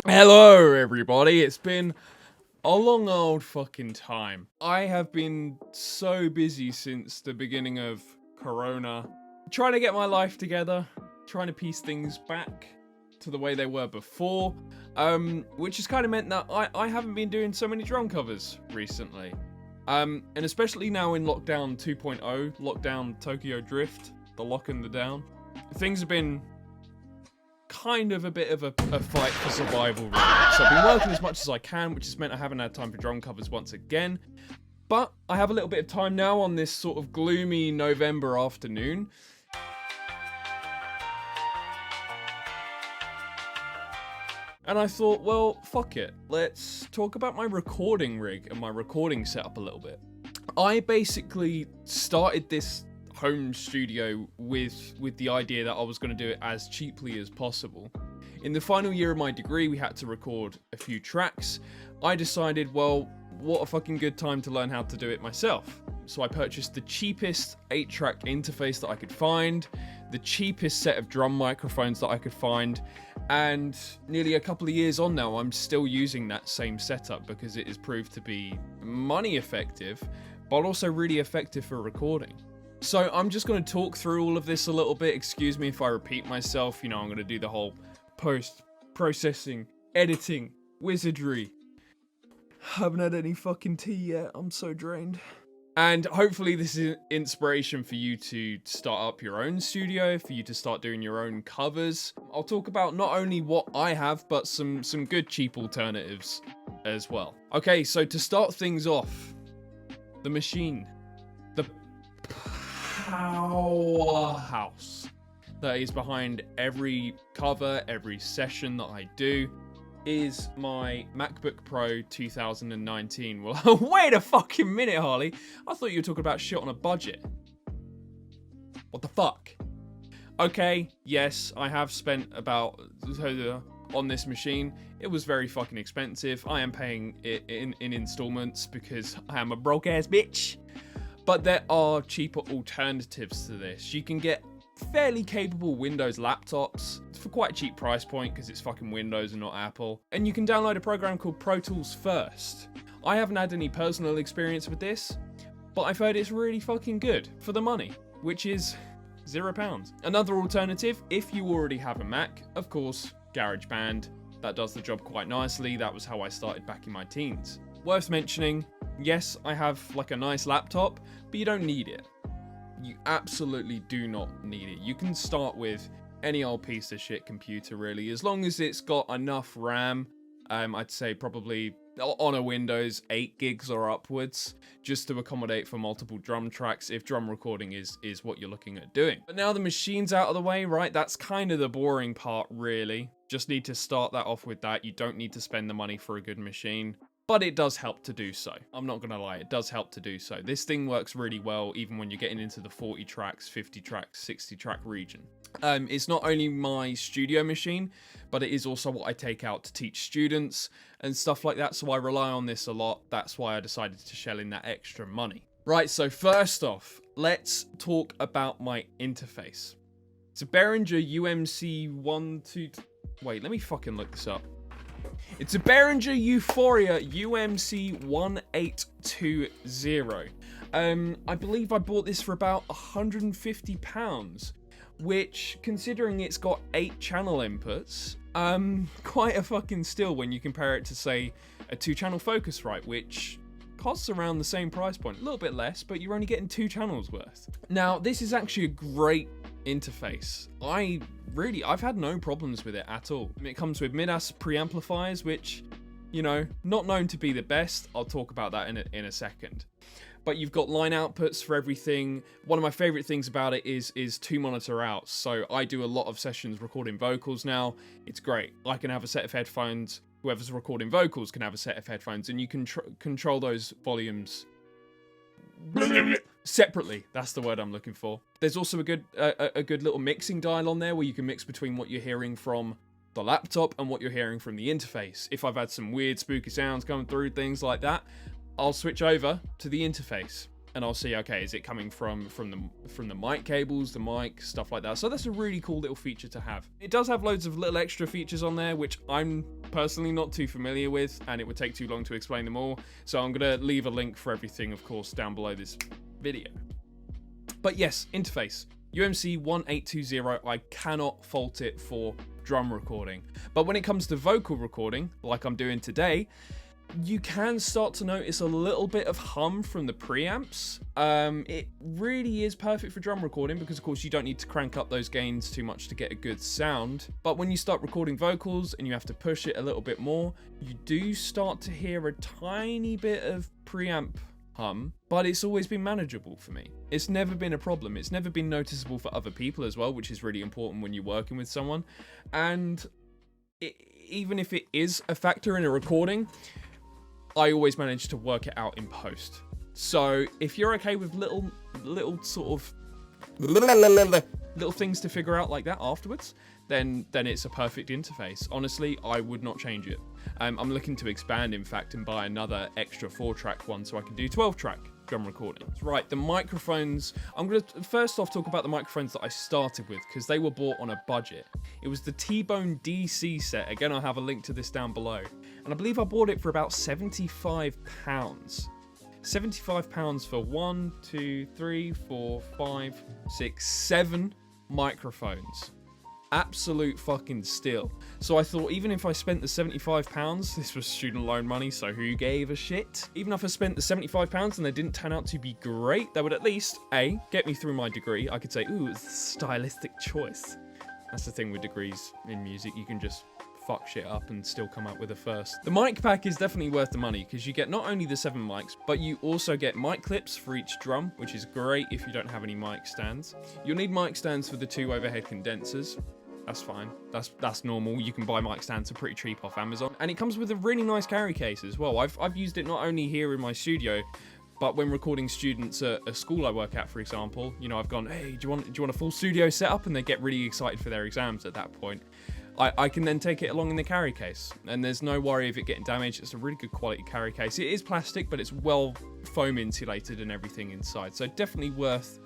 Hello everybody, it's been a long old fucking time. I have been so busy since the beginning of Corona, trying to get my life together, trying to piece things back to the way they were before, which has kind of meant that I haven't been doing so many drum covers recently. And especially now in Lockdown 2.0, Lockdown Tokyo Drift, the lock and the down, things have been kind of a bit of a fight for survival, really. So I've been working as much as I can, which has meant I haven't had time for drum covers once again. But I have a little bit of time now on this sort of gloomy November afternoon. And I thought, well, fuck it. Let's talk about my recording rig and my recording setup a little bit. I basically started this home studio with the idea that I was going to do it as cheaply as possible. In the final year of my degree, we had to record a few tracks. I decided, well, what a fucking good time to learn how to do it myself. So I purchased the cheapest 8-track interface that I could find, the cheapest set of drum microphones that I could find, and nearly a couple of years on now, I'm still using that same setup because it has proved to be money effective, but also really effective for recording. So I'm just going to talk through all of this a little bit. Excuse me if I repeat myself. You know, I'm going to do the whole post-processing, editing, wizardry. Haven't had any fucking tea yet. I'm so drained. And hopefully this is inspiration for you to start up your own studio, for you to start doing your own covers. I'll talk about not only what I have, but some good cheap alternatives as well. Okay, so to start things off, the machine. The powerhouse that is behind every cover, every session that I do, is my MacBrook Pro 2019. Well, wait a fucking minute, Harley. I thought you were talking about shit on a budget. What the fuck? Okay, yes, I have spent about on this machine. It was very fucking expensive. I am paying it in installments because I am a broke ass bitch. But there are cheaper alternatives to this. You can get fairly capable Windows laptops for quite a cheap price point because it's fucking Windows and not Apple. And you can download a program called Pro Tools First. I haven't had any personal experience with this, but I've heard it's really fucking good for the money, which is £0. Another alternative, if you already have a Mac, of course, GarageBand. That does the job quite nicely. That was how I started back in my teens. Worth mentioning, yes, I have like a nice laptop, but you don't need it. You absolutely do not need it. You can start with any old piece of shit computer, really, as long as it's got enough RAM. I'd say probably on a Windows 8 gigs or upwards, just to accommodate for multiple drum tracks if drum recording is what you're looking at doing. But now the machine's out of the way, right? That's kind of the boring part, really. Just need to start that off with that. You don't need to spend the money for a good machine. But it does help to do so. I'm not gonna lie, it does help to do so. This thing works really well even when you're getting into the 40 tracks, 50 tracks, 60 track region. It's not only my studio machine, but it is also what I take out to teach students and stuff like that, so I rely on this a lot. That's why I decided to shell in that extra money. Right, so first off, let's talk about my interface. It's a Behringer UMC12... Wait, let me fucking look this up. It's a Behringer U-Phoria UMC1820. I believe I bought this for about £150, which, considering it's got 8 channel inputs, quite a fucking steal when you compare it to, say, a 2-channel Focusrite, which costs around the same price point. A little bit less, but you're only getting 2 channels worth. Now, this is actually a great interface. I've had no problems with it at all. It comes with mid-ass preamplifiers, which, you know, not known to be the best. I'll talk about that in a second. But you've got line outputs for everything. One of my favorite things about it is 2 monitor outs. So I do a lot of sessions recording vocals now. It's great. I can have a set of headphones. Whoever's recording vocals can have a set of headphones, and you can control those volumes separately. That's the word I'm looking for. There's also a good little mixing dial on there where you can mix between what you're hearing from the laptop and what you're hearing from the interface. If I've had some weird spooky sounds coming through, things like that, I'll switch over to the interface. and I'll see, okay, is it coming from the mic cables, the mic, stuff like that. So that's a really cool little feature to have. It does have loads of little extra features on there, which I'm personally not too familiar with, and it would take too long to explain them all. So I'm gonna leave a link for everything, of course, down below this video. But yes, interface. UMC 1820, I cannot fault it for drum recording. But when it comes to vocal recording, like I'm doing today, you can start to notice a little bit of hum from the preamps. It really is perfect for drum recording because, of course, you don't need to crank up those gains too much to get a good sound. But when you start recording vocals and you have to push it a little bit more, you do start to hear a tiny bit of preamp hum, but it's always been manageable for me. It's never been a problem. It's never been noticeable for other people as well, which is really important when you're working with someone. And even if it is a factor in a recording, I always manage to work it out in post. So if you're okay with little sort of little things to figure out like that afterwards, then it's a perfect interface. Honestly, I would not change it. I'm looking to expand, in fact, and buy another extra 4-track one so I can do 12-track drum recordings. Right, the microphones. I'm going to first off talk about the microphones that I started with because they were bought on a budget. It was the t.bone DC set. Again, I'll have a link to this down below. And I believe I bought it for about £75. £75 for 1, 2, 3, 4, 5, 6, 7 microphones. Absolute fucking steal. So I thought, even if I spent the £75, this was student loan money, so who gave a shit? Even if I spent the £75 and they didn't turn out to be great, that would at least, A, get me through my degree. I could say, ooh, it's a stylistic choice. That's the thing with degrees in music, you can just fuck shit up and still come up with a first. The mic pack is definitely worth the money because you get not only the 7 mics, but you also get mic clips for each drum, which is great if you don't have any mic stands. You'll need mic stands for the 2 overhead condensers. That's fine. That's normal. You can buy mic stands for pretty cheap off Amazon. And it comes with a really nice carry case as well. I've used it not only here in my studio, but when recording students at a school I work at, for example, you know, I've gone, hey, do you want a full studio setup? And they get really excited for their exams at that point. I can then take it along in the carry case, and there's no worry of it getting damaged. It's a really good quality carry case. It is plastic, but it's well foam insulated and everything inside, so definitely worth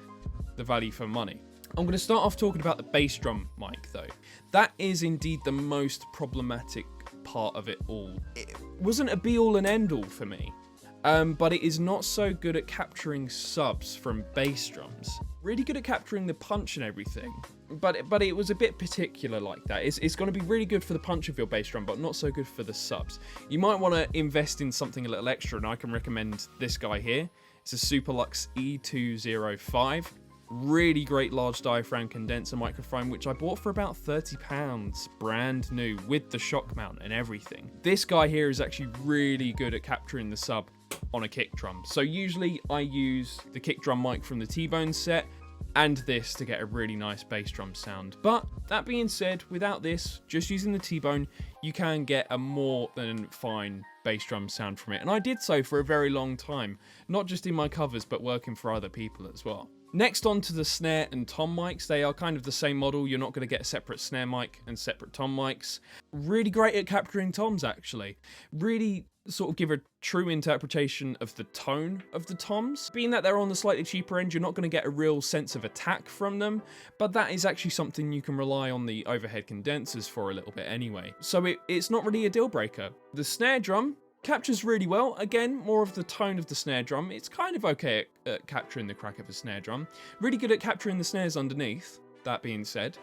the value for money. I'm going to start off talking about the bass drum mic though. That is indeed the most problematic part of it all. It wasn't a be all and end all for me, but it is not so good at capturing subs from bass drums. Really good at capturing the punch and everything, but it was a bit particular like that. It's going to be really good for the punch of your bass drum, but not so good for the subs. You might want to invest in something a little extra, and I can recommend this guy here. It's a Superlux E205. Really great large diaphragm condenser microphone, which I bought for about £30, brand new, with the shock mount and everything. This guy here is actually really good at capturing the sub on a kick drum. So usually I use the kick drum mic from the T-bone set and this to get a really nice bass drum sound. But that being said, without this, just using the T-bone, you can get a more than fine bass drum sound from it. And I did so for a very long time, not just in my covers, but working for other people as well. Next on to the snare and tom mics. They are kind of the same model. You're not going to get a separate snare mic and separate tom mics. Really great at capturing toms, actually. Really sort of give a true interpretation of the tone of the toms. Being that they're on the slightly cheaper end, you're not going to get a real sense of attack from them, but that is actually something you can rely on the overhead condensers for a little bit anyway. So it's not really a deal breaker. The snare drum captures really well. Again, more of the tone of the snare drum. It's kind of okay at capturing the crack of a snare drum. Really good at capturing the snares underneath, that being said.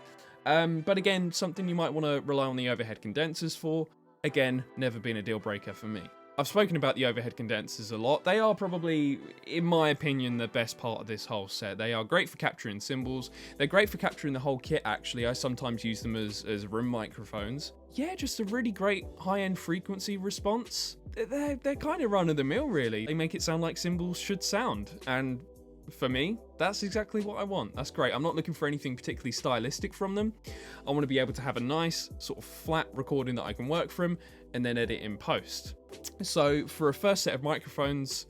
But again, something you might want to rely on the overhead condensers for. Again, never been a deal breaker for me. I've spoken about the overhead condensers a lot. They are probably, in my opinion, the best part of this whole set. They are great for capturing cymbals. They're great for capturing the whole kit, actually. I sometimes use them as room microphones. Yeah, just a really great high-end frequency response. They're kind of run-of-the-mill, really. They make it sound like cymbals should sound. And for me, that's exactly what I want. That's great. I'm not looking for anything particularly stylistic from them. I want to be able to have a nice sort of flat recording that I can work from and then edit in post. So for a first set of microphones,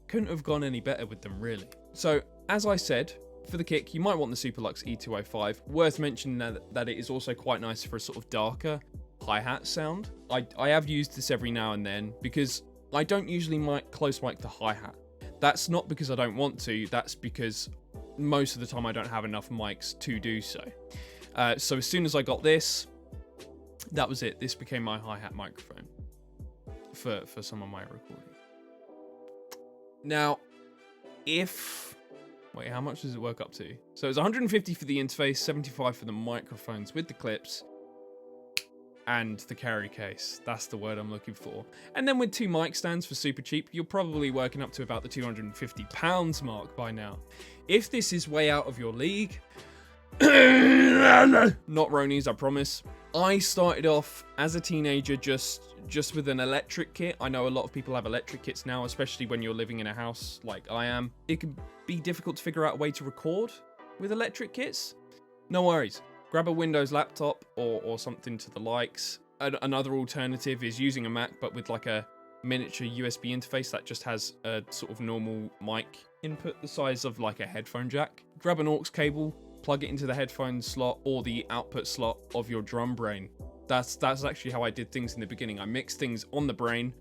couldn't have gone any better with them, really. So as I said, for the kick, you might want the Superlux E205. Worth mentioning that it is also quite nice for a sort of darker hi-hat sound. I have used this every now and then because I don't usually close mic the hi-hat. That's not because I don't want to, that's because most of the time I don't have enough mics to do so. So as soon as I got this, that was it. This became my hi-hat microphone for some of my recording. Now, wait, how much does it work up to? So it's 150 for the interface, 75 for the microphones with the clips, and the carry case. That's the word I'm looking for. And then with 2 mic stands for super cheap, you're probably working up to about the £250 mark by now. If this is way out of your league, not Ronies, I promise. I started off as a teenager just with an electric kit. I know a lot of people have electric kits now, especially when you're living in a house like I am. It can be difficult to figure out a way to record with electric kits. No worries. Grab a Windows laptop or something to the likes. Another alternative is using a Mac, but with like a miniature USB interface that just has a sort of normal mic input the size of like a headphone jack. Grab an aux cable, plug it into the headphone slot or the output slot of your drum brain. That's actually how I did things in the beginning. I mixed things on the brain,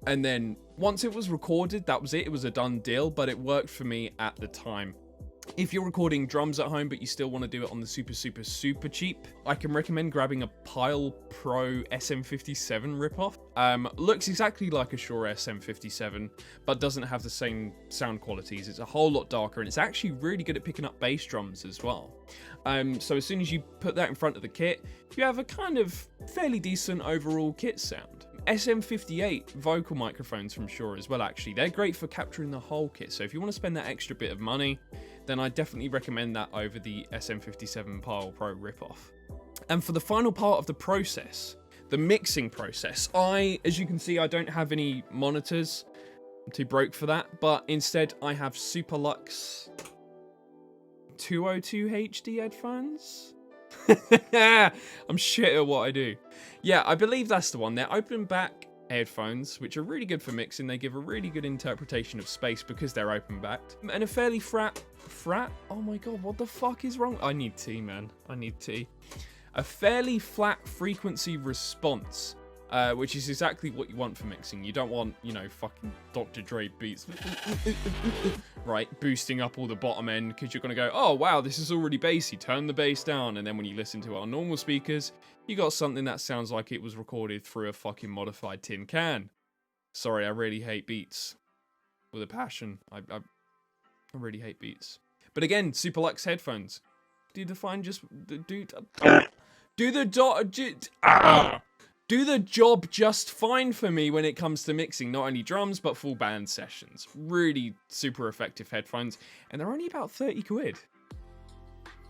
and then once it was recorded, that was it. It was a done deal, but it worked for me at the time. If you're recording drums at home, but you still want to do it on the super cheap, I can recommend grabbing a Pyle-Pro SM57 ripoff. Looks exactly like a Shure SM57, but doesn't have the same sound qualities. It's a whole lot darker, and it's actually really good at picking up bass drums as well. So as soon as you put that in front of the kit, you have a kind of fairly decent overall kit sound. SM58 vocal microphones from Shure as well, actually. They're great for capturing the whole kit, so if you want to spend that extra bit of money, then I definitely recommend that over the SM57 Pyle-Pro ripoff. And for the final part of the process, the mixing process, as you can see, I don't have any monitors. I'm too broke for that, but instead I have Superlux 202 HD headphones. I'm shit at what I do. Yeah, I believe that's the one. They're open back headphones, which are really good for mixing. They give a really good interpretation of space because they're open backed. And a fairly frat? Oh my god, what the fuck is wrong? I need tea, man. I need tea. A fairly flat frequency response, which is exactly what you want for mixing. You don't want, you know, fucking Dr. Dre beats, right, boosting up all the bottom end, because you're going to go, oh wow, this is already bassy, turn the bass down, and then when you listen to it on normal speakers, you got something that sounds like it was recorded through a fucking modified tin can. Sorry, I really hate beats. With a passion. I really hate beats. But again, Superlux headphones. Do the job just fine for me when it comes to mixing not only drums but full band sessions. Really super effective headphones, and they're only about 30 quid.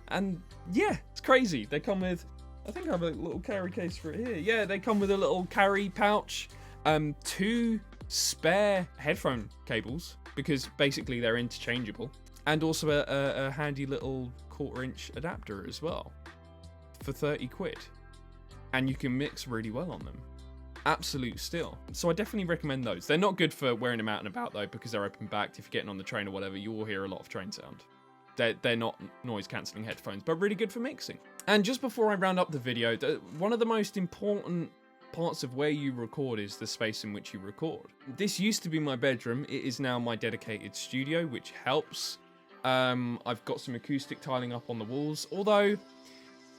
And yeah, it's crazy. They come with, I think I have a little carry case for it here. Yeah, they come with a little carry pouch, 2 spare headphone cables, because basically they're interchangeable, and also a handy little 1/4-inch adapter as well for 30 quid. And you can mix really well on them. Absolute steal. So I definitely recommend those. They're not good for wearing them out and about though, because they're open backed. If you're getting on the train or whatever, you will hear a lot of train sound. They're not noise cancelling headphones, but really good for mixing. And just before I round up the video, one of the most important parts of where you record is the space in which you record. This used to be my bedroom. It is now my dedicated studio, which helps. I've got some acoustic tiling up on the walls, although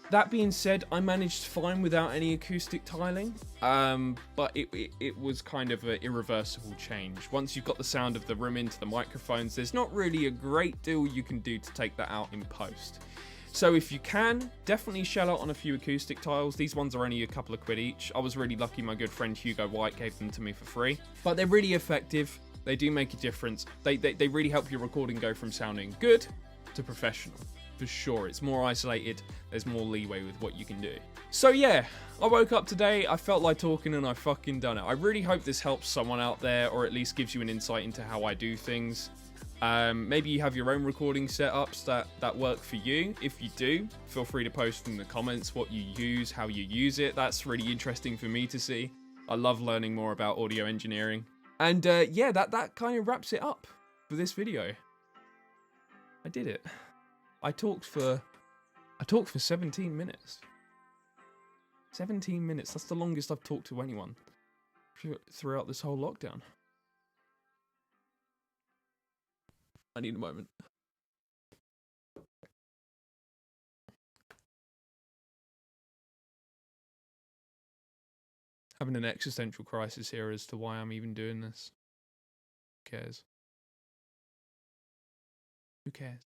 that being said, I managed fine without any acoustic tiling, but it was kind of an irreversible change. Once you've got the sound of the room into the microphones, there's not really a great deal you can do to take that out in post. So if you can, definitely shell out on a few acoustic tiles. These ones are only a couple of quid each. I was really lucky my good friend Hugo White gave them to me for free. But they're really effective. They do make a difference. They really help your recording go from sounding good to professional. For sure, it's more isolated, there's more leeway with what you can do. So yeah, I woke up today, I felt like talking, and I fucking done it. I really hope this helps someone out there, or at least gives you an insight into how I do things. Maybe you have your own recording setups that work for you. If you do, feel free to post in the comments what you use, how you use it. That's really interesting for me to see. I love learning more about audio engineering. And yeah, that kind of wraps it up for this video. I did it. I talked for 17 minutes. 17 minutes, that's the longest I've talked to anyone throughout this whole lockdown. I need a moment. Having an existential crisis here as to why I'm even doing this. Who cares? Who cares?